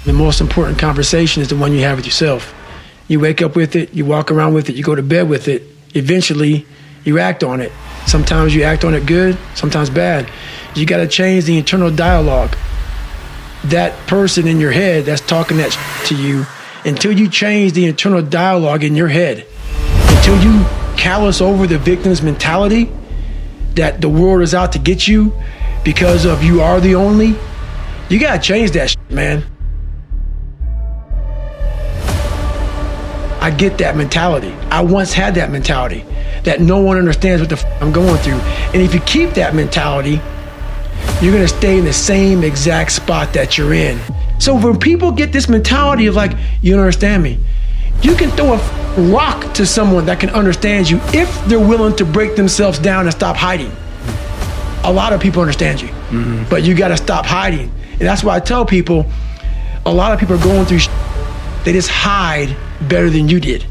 The most important conversation is the one you have with yourself. You wake up with it, you walk around with it, you go to bed with it. Eventually, you act on it. Sometimes you act on it good, sometimes bad. You got to change the internal dialogue. That person in your head that's talking that to you, until you change the internal dialogue in your head, until you callous over the victim's mentality that the world is out to get you because of you are the only, you got to change that man. I get that mentality. I once had that mentality that no one understands what the I'm going through. And if you keep that mentality, you're gonna stay in the same exact spot that you're in. So when people get this mentality of like, you don't understand me, you can throw a rock to someone that can understand you if they're willing to break themselves down and stop hiding. A lot of people understand you, but you gotta stop hiding. And that's why I tell people, a lot of people are going through they just hide better than you did.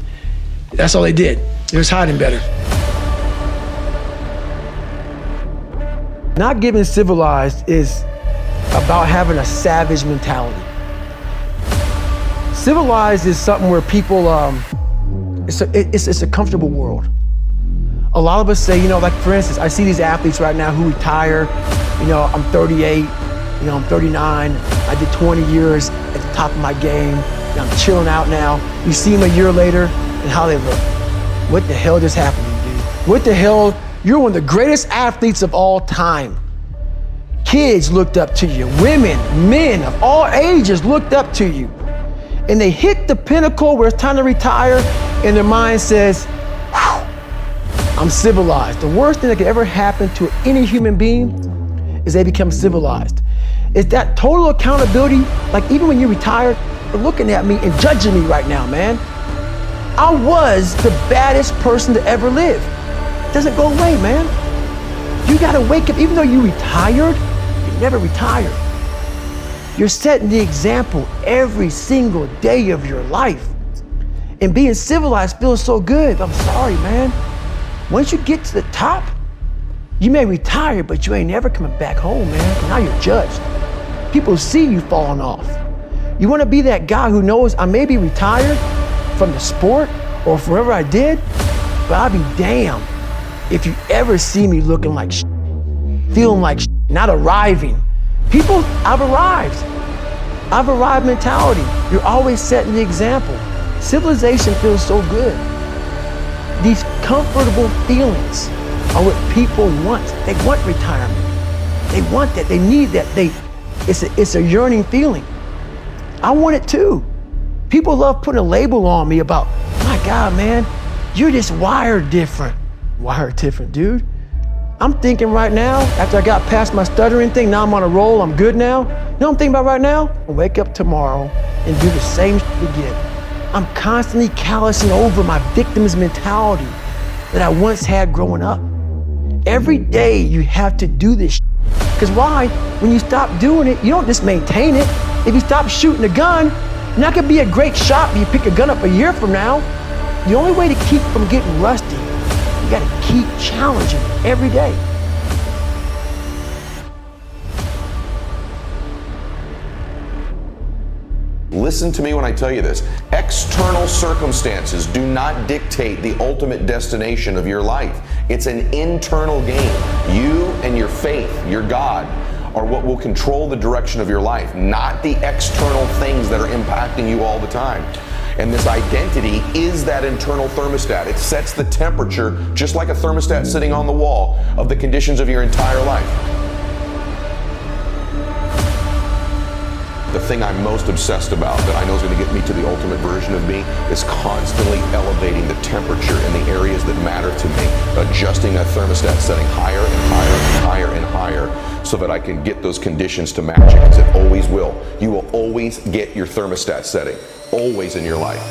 That's all they did. They was hiding better. Not getting civilized is about having a savage mentality. Civilized is something where people, it's a comfortable world. A lot of us say, like for instance, I see these athletes right now who retire, I'm 38, I'm 39, I did 20 years at the top of my game, I'm chilling out now. You see them a year later and how they look. What the hell just happened to you, dude? What the hell? You're one of the greatest athletes of all time. Kids looked up to you. Women, men of all ages looked up to you. And they hit the pinnacle where it's time to retire and their mind says, I'm civilized. The worst thing that could ever happen to any human being is they become civilized. It's that total accountability, like even when you retire, they're looking at me and judging me right now, man. I was the baddest person to ever live. It doesn't go away, man. You gotta wake up, even though you retired, you never retired. You're setting the example every single day of your life. And being civilized feels so good. I'm sorry, man. Once you get to the top, you may retire, but you ain't never coming back home, man. Now you're judged. People see you falling off. You wanna be that guy who knows I may be retired from the sport or wherever I did, but I'll be damned if you ever see me looking like feeling like not arriving. People, I've arrived mentality. You're always setting the example. Civilization feels so good. These comfortable feelings are what people want. They want retirement. They want that, they need that. It's a yearning feeling. I want it too. People love putting a label on me about, my God, man, you're just wired different. Wired different, dude. I'm thinking right now, after I got past my stuttering thing, now I'm on a roll, I'm good now. You know what I'm thinking about right now? I'll wake up tomorrow and do the same again. I'm constantly callousing over my victim's mentality that I once had growing up. Every day you have to do this. Because why? When you stop doing it, you don't just maintain it. If you stop shooting a gun, you're not gonna be a great shot when you pick a gun up a year from now. The only way to keep from getting rusty, you gotta keep challenging every day. Listen to me when I tell you this. External circumstances do not dictate the ultimate destination of your life. It's an internal game. You and your faith, your God, are what will control the direction of your life, not the external things that are impacting you all the time. And this identity is that internal thermostat. It sets the temperature, just like a thermostat sitting on the wall, of the conditions of your entire life. The thing I'm most obsessed about that I know is going to get me to the ultimate version of me is constantly elevating the temperature in the areas that matter to me, adjusting that thermostat, setting higher and higher and higher and higher so that I can get those conditions to match it, because it always will. You will always get your thermostat setting, always in your life.